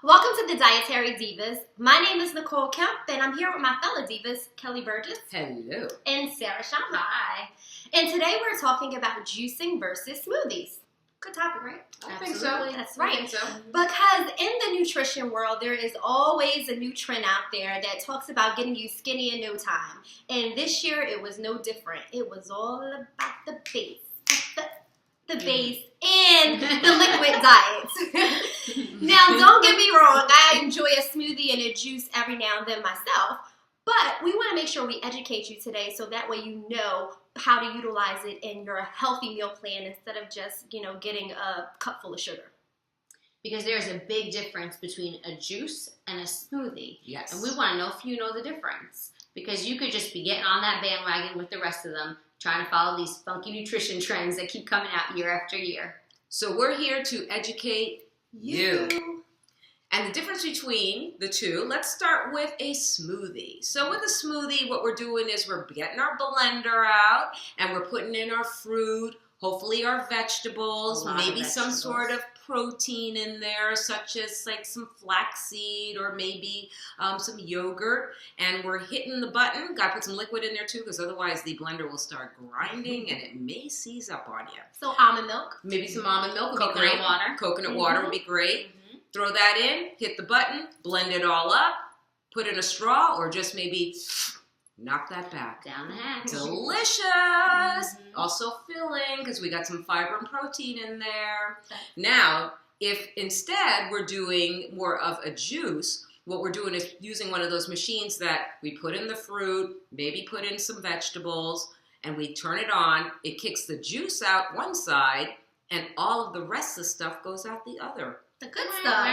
Welcome to the Dietary Divas. My name is Nicole Kemp, and I'm here with my fellow divas, Kelly Burgess. Hello. And Sarah Shamha. Hi. And today we're talking about juicing versus smoothies. Good topic, right? I think so. That's right. I think so. Because in the nutrition world, there is always a new trend out there that talks about getting you skinny in no time. And this year, it was no different. It was all about the base. The base and the liquid diets. Now, don't get me wrong. I enjoy a smoothie and a juice every now and then myself. But we want to make sure we educate you today so that way you know how to utilize it in your healthy meal plan instead of just, getting a cup full of sugar. Because there's a big difference between a juice and a smoothie. Yes. And we want to know if you know the difference. Because you could just be getting on that bandwagon with the rest of them, trying to follow these funky nutrition trends that keep coming out year after year. So we're here to educate you. And the difference between the two, let's start with a smoothie. So with a smoothie, what we're doing is we're getting our blender out and we're putting in our fruit, hopefully our vegetables, maybe some sort of protein in there, such as like some flaxseed or maybe some yogurt. And we're hitting the button. Got to put some liquid in there too, because otherwise the blender will start grinding and it may seize up on you. So almond milk. Maybe some almond milk would be Coconut great. water. Coconut water would be great. Throw that in, hit the button, blend it all up, put in a straw, or just maybe knock that back. Down the hatch. Delicious! Also filling, because we got some fiber and protein in there. Now, if instead we're doing more of a juice, what we're doing is using one of those machines that we put in the fruit, maybe put in some vegetables, and we turn it on. It kicks the juice out one side, and all of the rest of the stuff goes out the other. The good stuff.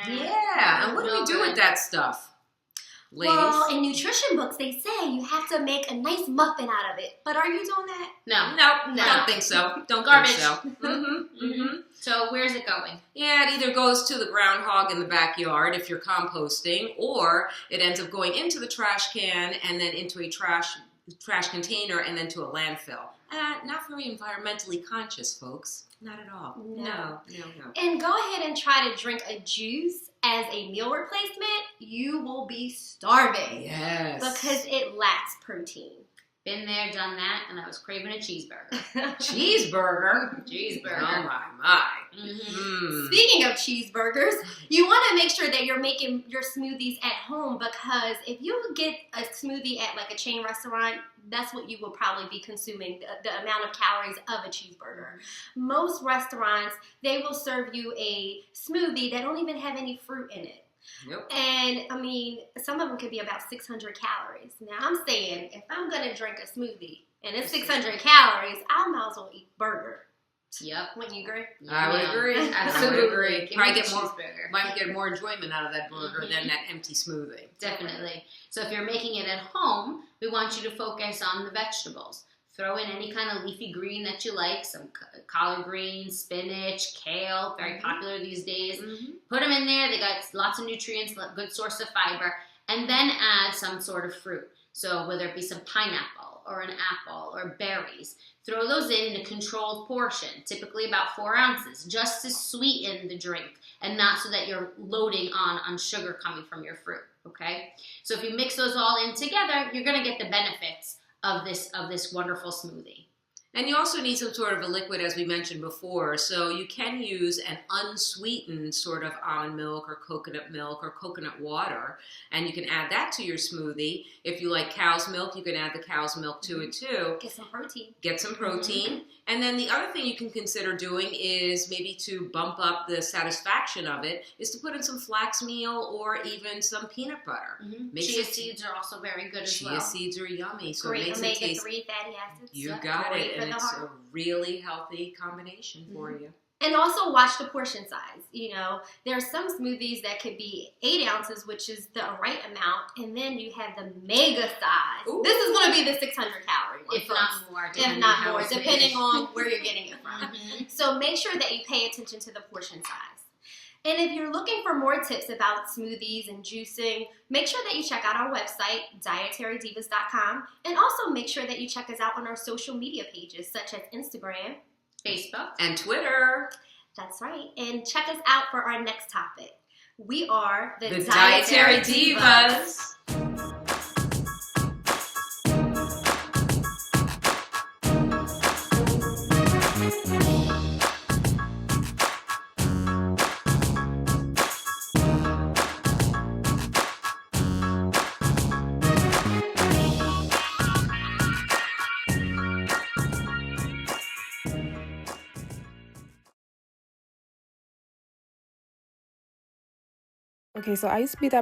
Yeah, and what do we do with that stuff, ladies? Well, in nutrition books, they say you have to make a nice muffin out of it. But are you doing that? No. Don't think so. Don't Garbage. think so. So where's it going? Yeah, it either goes to the groundhog in the backyard if you're composting, or it ends up going into the trash can and then into a trash container and then to a landfill. Not very environmentally conscious, folks. Not at all. No. And go ahead and try to drink a juice as a meal replacement. You will be starving. Yes. Because it lacks protein. Been there, done that, and I was craving a cheeseburger. Cheeseburger? Cheeseburger. Oh, my. Speaking of cheeseburgers, you want to make sure that you're making your smoothies at home, because if you get a smoothie at like a chain restaurant, that's what you will probably be consuming, the amount of calories of a cheeseburger. Most restaurants, they will serve you a smoothie that don't even have any fruit in it. Nope. And I mean, some of them could be about 600 calories. Now I'm saying, if I'm going to drink a smoothie and it's 600 calories, I might as well eat burger. Yep. Wouldn't you agree? I would agree. Absolutely. I would agree. Give me Probably the get more, cheeseburger. might get more enjoyment out of that burger than that empty smoothie. Definitely. So if you're making it at home, we want you to focus on the vegetables. Throw in any kind of leafy green that you like, some collard greens, spinach, kale, very popular these days. Put them in there. They got lots of nutrients, good source of fiber. And then add some sort of fruit. So whether it be some pineapple or an apple or berries, throw those in a controlled portion, typically about 4 ounces, just to sweeten the drink and not so that you're loading on sugar coming from your fruit, okay? So if you mix those all in together, you're going to get the benefits of this wonderful smoothie. And you also need some sort of a liquid, as we mentioned before. So you can use an unsweetened sort of almond milk or coconut water, and you can add that to your smoothie. If you like cow's milk, you can add the cow's milk to it too. Get some protein. Get some protein. And then the other thing you can consider doing is maybe to bump up the satisfaction of it is to put in some flax meal or even some peanut butter. Chia seeds are also very good as well. Chia seeds are yummy, so Great it makes it taste. omega-3 fatty acids. You got it, and it's heart. a really healthy combination for you. And also watch the portion size. There are some smoothies that could be 8 ounces, which is the right amount, and then you have the mega size. Ooh. This is going to be the 600 calorie one, If not more. depending on where you're getting it from. So make sure that you pay attention to the portion size. And if you're looking for more tips about smoothies and juicing, make sure that you check out our website, dietarydivas.com, and also make sure that you check us out on our social media pages, such as Instagram, Facebook, and Twitter. That's right. And check us out for our next topic. We are the Dietary Divas. Okay, so I used to be that